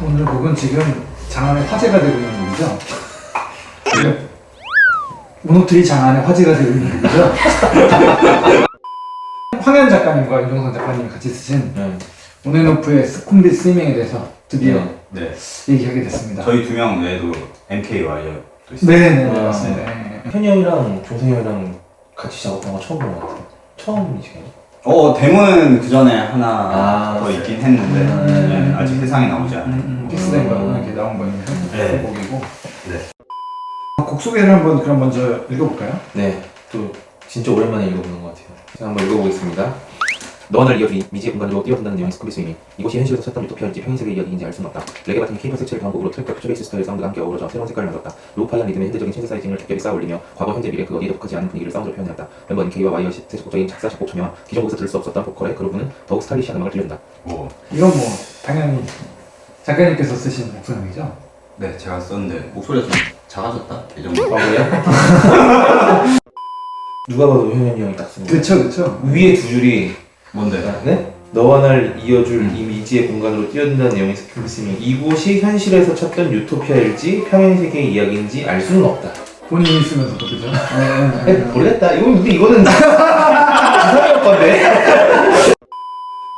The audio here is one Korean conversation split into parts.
오늘 곡은 지금 장안의 화제가 되고 있는 곡이죠? 네. 문호트리 장안의 화제가 되고 있는 곡이죠? 황현 작가님과 윤종선 작가님이 같이 쓰신 온앤오프의 스콘비 스위밍에 대해서 드디어 얘기하게 됐습니다. 저희 두 명 외에도 MKY도 있어요. 네네 맞습니다. 현이 형이랑 종성이 형이랑 같이 작업한 거 처음 본 것 같아요. 처음이시가요? 데모는 그 전에 하나 더 있긴 했는데 네, 아직 세상에 나오지 않아요. 픽스된 거는 이렇게 나온 거는 네. 곡이고. 네. 곡 소개를 한번 그럼 먼저 읽어볼까요? 네, 또 진짜 오랜만에 읽어보는 것 같아요. 제가 한번 읽어보겠습니다. 너와 날 이어주니 미지의 공간으로 뛰어든다는 내용의 스쿨비 스윙이 이곳이 현실에서 찾던 유토피아일지 평행세계의 이야기인지 알 수는 없다. 레게 바탕의 케이팝 색채를 더한 곡으로 트랙과 퓨처베이스 스타일의 사운드가 함께 어우러져 새로운 색깔을 만들었다. 로우파이한 리듬의 현대적인 신세사이징을 겹겹이 쌓아올리며 과거, 현재, 미래 그 어디에도 속하지 않은 분위기를 사운드로 표현하였다. 멤버는 K와 Y의 세속적인 작사, 작곡, 참여와 기존 곡에서 들을 수 없었던 보컬의 그루브는 더욱 스타일리시한 음악을 들려준다. 이건 뭐 당연히 작가님께서 쓰신 목소리죠? 네, 제가 썼는데 목소리가 좀 작아졌다? 이 정도. 그래요? 누가 봐도 현이 형이 딱 쓴 거예요. 그쵸. 위에 두 줄이 뭔데? 네? 너와 날 이어줄 이 미지의 공간으로 뛰어든다는 내용의 스쿨비 스윙 이곳이 현실에서 찾던 유토피아일지 평행세계의 이야기인지 알 수는 없다. 본인이 쓰면서도 그죠? 모르겠다. 근데 이거는 이상형 건데.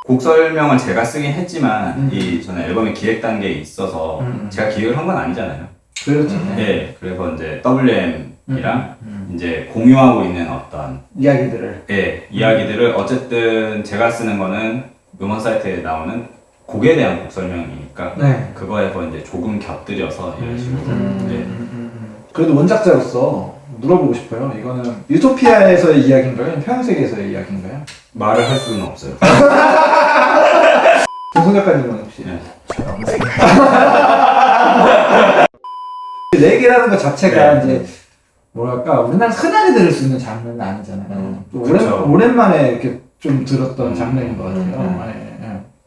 곡 설명을 제가 쓰긴 했지만 이 저는 앨범의 기획 단계에 있어서 제가 기획을 한 건 아니잖아요. 그렇죠. 네, 그래서 이제 WM이랑 이제 공유하고 있는 어떤 이야기들을 이야기들을 어쨌든 제가 쓰는 거는 음원 사이트에 나오는 곡에 대한 곡 설명이니까 그거에서 이제 조금 곁들여서 이런 식으로 그래도 원작자로서 물어보고 싶어요. 이거는 유토피아에서의 이야기인가요? 평행세계에서의 이야기인가요? 말을 할 수는 없어요. 정선 작가님은 혹시? 네. 레게라는 것 자체가 이제 뭐랄까 우리나라 흔하게 들을 수 있는 장르는 아니잖아요. 오랜만에 이렇게 좀 들었던 장르인 것 같아요.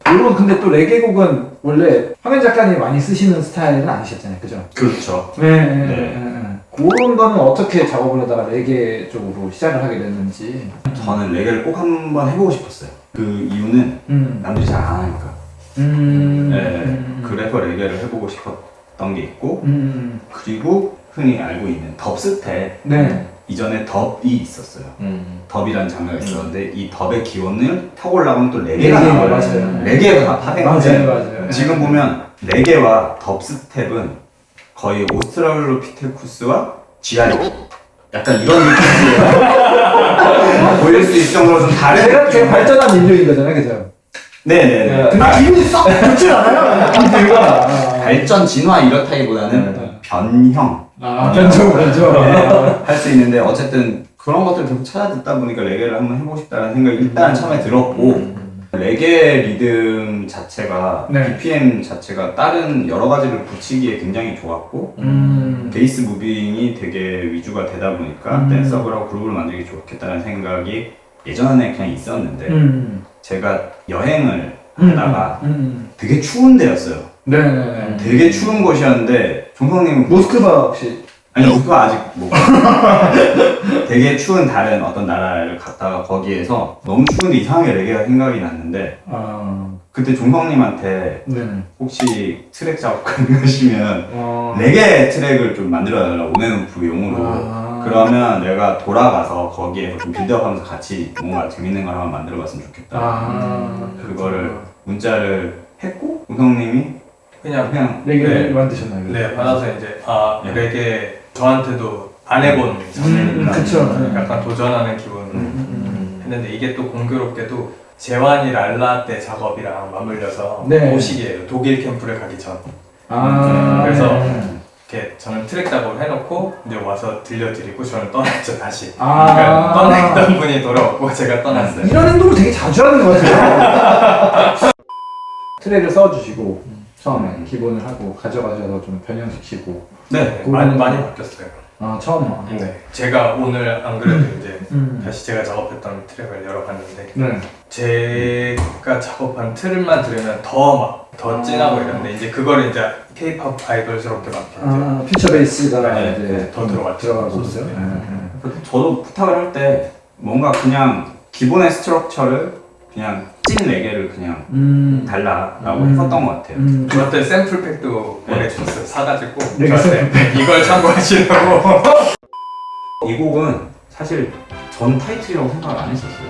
물론 근데 또 레게 곡은 원래 황현 작가님이 많이 쓰시는 스타일은 아니셨잖아요, 그죠? 그렇죠. 그런 거는 어떻게 작업을 하다가 레게 쪽으로 시작을 하게 됐는지. 저는 레게를 꼭 한번 해보고 싶었어요. 그 이유는 남들이 잘 안 하니까. 그래서 레게를 해보고 싶었던 게 있고 그리고 흔히 알고 있는 덥스텝 이전에 덥이 있었어요. 덥이라는 장르가 있었는데 이 덥의 기원을 타고 올라가면 또 레게가 나와요. 맞아요. 레게가 파생돼. 맞아요. 지금 보면 레게와 덥스텝은 거의 오스트랄로피테쿠스와 쥐아리키 약간 이런 느낌이에요. 보일 수 있을 정도로 좀 다른 제가 발전한 인류인 거잖아요, 그죠? 네네네. 근데 기분이 썩 좋진 않아요. 들거나 발전, 진화 이렇다기보다는 변형 변종 할 수 있는데 어쨌든 그런 것들을 계속 찾아 듣다 보니까 레게를 한번 해보고 싶다는 생각이 일단 처음에 들었고 레게 리듬 자체가 BPM 자체가 다른 여러 가지를 붙이기에 굉장히 좋았고 베이스 무빙이 되게 위주가 되다 보니까 댄서블하고 그루브를 만들기 좋겠다는 생각이 예전에 그냥 있었는데 제가 여행을 하다가 되게 추운 데였어요. 네네네. 되게 추운 곳이었는데 종성님은 모스크바 혹시? 아니 모스크바 아직 못 되게 추운 다른 어떤 나라를 갔다가 거기에서 너무 추운데 이상하게 레게가 생각이 났는데 그때 종성님한테 혹시 트랙 작업 가능하시면 레게 트랙을 좀 만들어달라고 온앤오프 용으로 그러면 내가 돌아가서 거기에서 좀 빌드업하면서 같이 뭔가 재밌는 걸 한번 만들어봤으면 좋겠다. 그거를 문자를 했고 종성님이 그냥 레게를 만드셨나요? 네, 받아서 이제 레게 저한테도 안 해본 장르니까 그쵸. 약간 도전하는 기분 했는데 이게 또 공교롭게도 재환이 랄라 때 작업이랑 맞물려서 오시기에요. 독일 캠프를 가기 전. 그래서 이렇게 저는 트랙 작업을 해놓고 이제 와서 들려드리고 저는 떠났죠 다시. 그러니까 떠났던 분이 돌아왔고 제가 떠났어요. 이런 행동을 되게 자주 하는 것 같아요. 트랙을 써주시고 처음에 기본을 하고 가져가셔서 좀 변형시키고 많이 바뀌었어요. 처음. 네. 제가 오늘 안 그래도 이제 다시 제가 작업했던 트랙을 열어봤는데 제가 작업한 틀만 들으면 더 진하고 이런데 이제 그걸 이제 K-pop 아이돌스럽게 막 퓨처 베이스가 이제 더 들어가고 있어요. 저도 부탁을 할 때 뭔가 그냥 기본의 스트럭처를 그냥 찐 레게를 그냥 달라라고 했었던 것 같아요. 저한테 샘플팩도 보내주셨어요. 사가지고 저한테 이걸 참고하시라고. 이 곡은 사실 전 타이틀이라고 생각을 안 했었어요.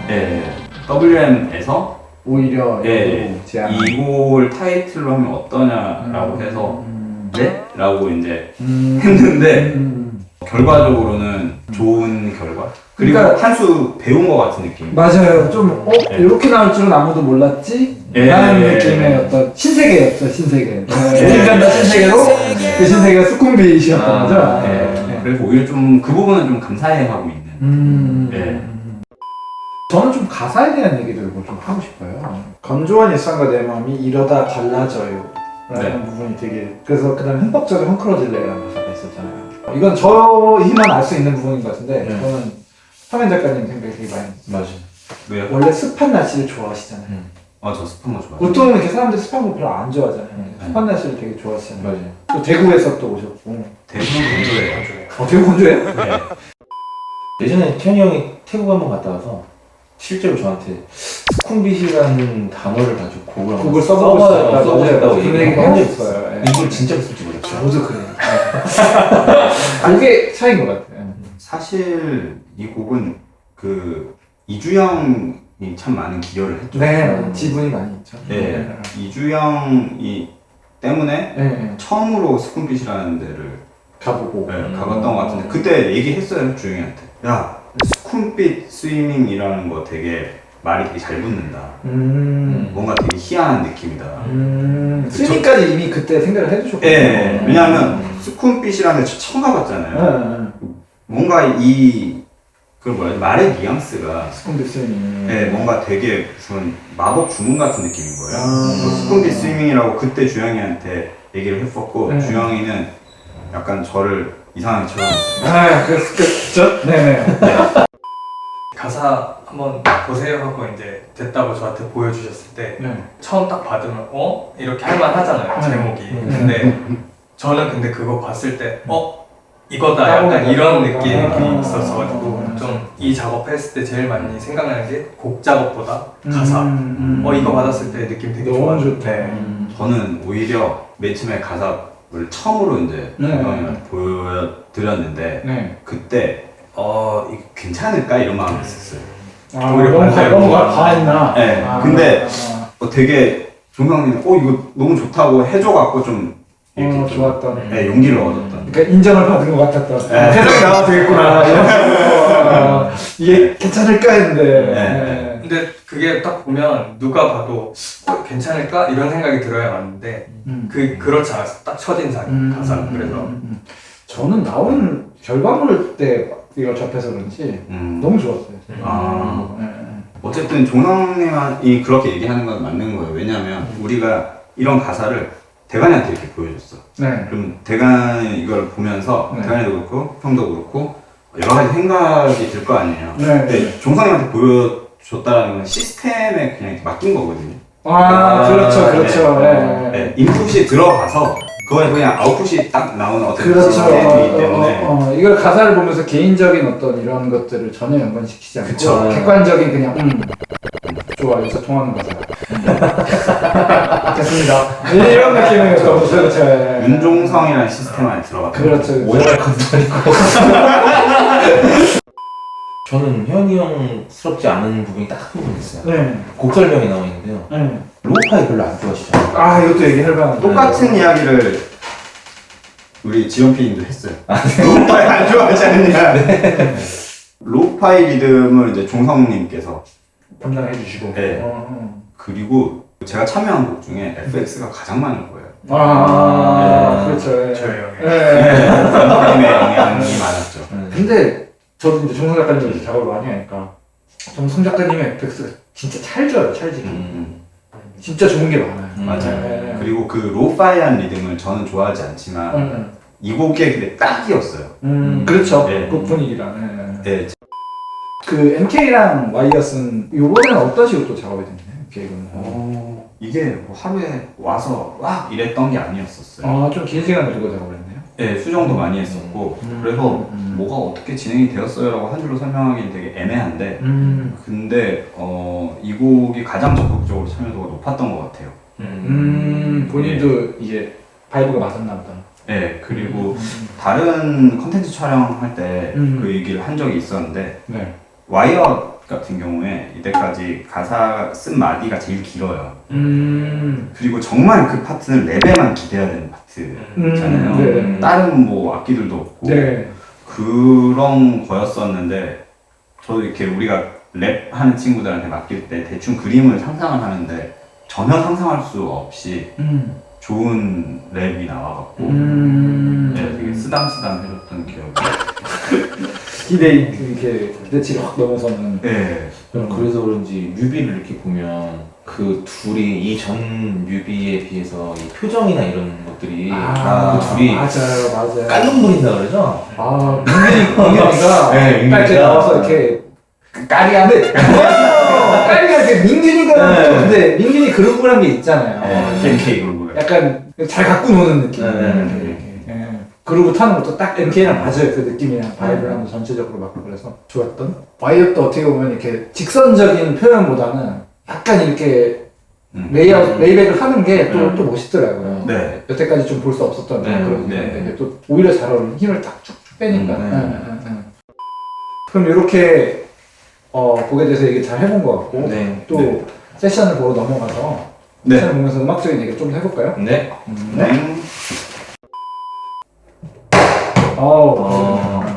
예, WM에서 오히려 제안. 이 곡을 타이틀로 하면 어떠냐라고 해서 네? 라고 이제 했는데 결과적으로는 좋은 결과? 그리고 그러니까 한 수 배운 것 같은 느낌. 맞아요. 좀 이렇게 나올 줄은 아무도 몰랐지? 라는 느낌의 어떤 신세계였죠. 신세계. 인간다 신세계로 그 신세계가 수쿰빗이었던 거죠. 그래서 오히려 좀 그 부분은 좀 감사해하고 있는. 저는 좀 가사에 대한 얘기를 좀 하고 싶어요. 건조한 일상과 내 마음이 이러다 갈라져요 라는 부분이 되게, 그래서 그 다음에 흠뻑적인 헝클어질래라는 가사가 있었잖아요. 이건 저희만 알 수 있는 부분인 것 같은데 저는 서면 작가님 생각이 되게 많이 들었어요. 맞아. 왜요? 원래 습한 날씨를 좋아하시잖아요. 저 습한 거 좋아해요. 보통 이렇게 사람들이 습한 거 별로 안 좋아하잖아요. 습한 날씨를 되게 좋아하시잖아요. 맞아요. 또 대구에서 또 오셨고. 대부분 건조해요. 대구 건조해요? 네. 예전에 태현이 형이 태국 한번 갔다 와서 실제로 저한테 수쿰빗이라는 단어를 가지고 곡을 써보고 싶다고 얘기를 얘기가 한 적이 있어요. 있어요. 이걸 진짜로 쓸지 몰랐죠. 저도 그래요. 그게 차이인 것 같아요. 사실 이 곡은 그 이주영이 참 많은 기여를 했죠. 네, 지분이 많이 있죠. 네, 이주영이 때문에 처음으로 수쿰빗이라는 데를 가보고 가봤던 것 같은데 그때 얘기했어요 주영이한테. 야, 수쿰빗 스위밍이라는 거 되게 말이 되게 잘 붙는다. 뭔가 되게 희한한 느낌이다. 스위밍까지 이미 그때 생각을 해주셨거든요. 네, 왜냐하면 수쿰빗이라는 데 처음 가봤잖아요. 뭔가 그걸 뭐야, 말의 뉘앙스가 수쿰빗 스위밍. 네, 뭔가 되게 무슨 마법 주문 같은 느낌인 거예요. 수쿰빗 스위밍이라고 그때 주영이한테 얘기를 했었고 주영이는 약간 저를 이상하게 쳐다봤어요. 그랬죠? 네네. 가사 한번 보세요 하고 이제 됐다고 저한테 보여주셨을 때 처음 딱 받으면 이렇게 할만 하잖아요 제목이. 근데 저는 근데 그거 봤을 때 이거다 약간 이런 느낌이 있었어가지고 좀 이 작업했을 때 제일 많이 생각나는 게 곡 작업보다 가사. 이거 받았을 때 느낌 되게 너무 좋아요. 좋대. 저는 오히려 맨 처음에 가사를 처음으로 이제 정강이한테 보여드렸는데 그때 이거 괜찮을까 이런 마음이 있었어요. 너무 과했나? 네. 근데 되게 종상님이 이거 너무 좋다고 해줘갖고 좀 이렇게 좋았던. 네, 용기를 얻었던. 그러니까 인정을 받은 것 같았던. 세상에 나와도 되겠구나. 이런 식으로. 이게 괜찮을까 했는데. 근데 그게 딱 보면 누가 봐도 괜찮을까 이런 생각이 들어야 맞는데 그렇지 않았어. 딱 첫인상 가사. 그래서 저는 나온 결과물 때 이걸 접해서 그런지 너무 좋았어요. 어쨌든 종상님이 그렇게 얘기하는 건 맞는 거예요. 왜냐하면 우리가 이런 가사를 대관이한테 이렇게 보여줬어. 그럼 대관이 이걸 보면서 대관이도 그렇고 형도 그렇고 여러 가지 생각이 들 거 아니에요. 근데 종상님한테 보여줬다는 건 시스템에 그냥 맡긴 거거든요. 그렇죠. 인풋이 들어가서 그거에 그냥 아웃풋이 딱 나오는 어떤 시스템이기 때문에 이걸 가사를 보면서 개인적인 어떤 이런 것들을 전혀 연관시키지 않고 객관적인 그냥 좋아, 여기서 통하는 거죠. 됐습니다. 이런 느낌이에요. 그렇죠. 윤종성이라는 시스템 안에 들어갔다. 그렇죠. 오해할 것도 아니고. 저는 현이 형스럽지 않은 부분이 딱 한 부분 있어요. 곡 설명이 나와 있는데요. 로우파이 별로 안 좋아하시잖아요. 이것도 얘기할 만한. 똑같은 이야기를 우리 지원 PD님도 했어요. 로우파이 안 좋아하지 않느냐. 로우파이 리듬을 이제 종성님께서 담당해 주시고. 그리고 제가 참여한 곡 중에 FX가 가장 많을 거예요. 그렇죠. 저희 형이. 종성님의 영향이 많았죠. 근데 저도 이제 정성 작가님 작업을 많이 하니까 정성 작가님의 FX가 진짜 찰져요, 찰지게. 진짜 좋은 게 많아요. 맞아요. 그리고 그 로우파이한 리듬을 저는 좋아하지 않지만 이 곡에 근데 딱이었어요. 그렇죠. 네. 그 분위기랑. 네. 그 MK랑 와이어스는 요번에는 어떤 식으로 또 작업이 됐나요? 계획은? 이게 뭐 하루에 와서 와 이랬던 게 아니었었어요. 좀 긴 시간을 두고 작업을 했네요. 네, 수정도 많이 했었고 그래서 뭐가 어떻게 진행이 되었어요라고 한 줄로 설명하기는 되게 애매한데 근데 이 곡이 가장 적극적으로 참여도가 높았던 것 같아요. 본인도 이제 바이브가 맞았나 보다. 네, 그리고 다른 컨텐츠 촬영할 때 그 얘기를 한 적이 있었는데 네. 와이어 같은 경우에 이때까지 가사 쓴 마디가 제일 길어요. 그리고 정말 그 파트는 랩에만 기대야 되는 파트잖아요. 네. 다른 뭐 악기들도 없고 네. 그런 거였었는데 저도 이렇게 우리가 랩하는 친구들한테 맡길 때 대충 그림을 상상을 하는데 전혀 상상할 수 없이 좋은 랩이 나와갖고 네, 되게 쓰담쓰담 해줬던 기억이 기대치를 확 넘어서는. 네. 그래서 그런지 뮤비를 이렇게 보면 그 둘이 이 전 뮤비에 비해서 이 표정이나 이런 것들이 그 둘이 맞아요. 깔롱 부린다 그러죠? 민균이가 네, 딱 이렇게 나와서 이렇게 까리한데 까리가 이렇게 민균이가 좀 근데 민균이 그런 거란 게 있잖아요. MK 그룹을 약간 잘 갖고 노는 느낌. 네. 그러고 타는 것도 딱 MK랑 맞아요. 그 느낌이랑 바이브랑 전체적으로 맞고 그래서 좋았던. 와이어도 어떻게 보면 이렇게 직선적인 표현보다는 약간 이렇게 레이백을 하는 게 또 멋있더라고요. 네. 여태까지 좀 볼 수 없었던 그런 느낌인데 또 오히려 잘 어울리는 힘을 딱 쭉쭉 빼니까. 그럼 이렇게 곡에 대해서 얘기 잘 해본 것 같고 또 세션을 보러 넘어가서 세션을 보면서 음악적인 얘기 좀 해볼까요? 네.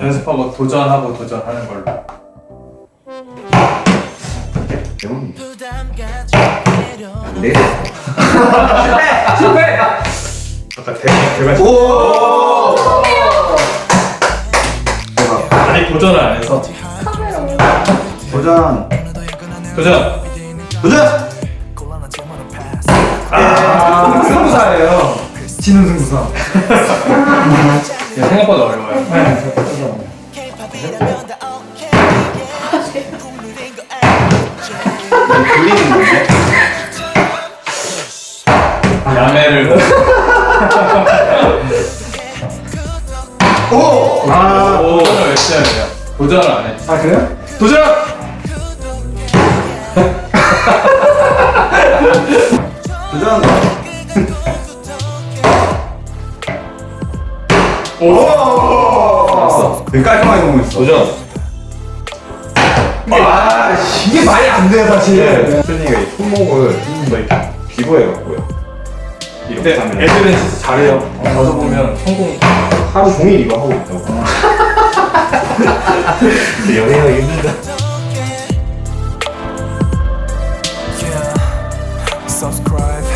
연습하고 도전하고 도전하는 걸로. 네. 실패! 아까 대박. 아직 도전을 안 해서. 도전! 승부사예요. 지는 승부사. 생각보다 어려워요. 돌리는 건데? 야매를. 도전을 외쳐야 돼요. 도전을 안 해. 아 그래요? 도전! 도전! 되게 깔끔하게 넘어있어. 도전. 이게 말이 안 돼요 사실. 현이가 이 손목을 뭐 이렇게 비보해갖고요. 근데 애들은 진짜 잘해요. 저도 보면 성공. 하루 종일 이거 하고 있다고. 근데 연애가 힘들다. subscribe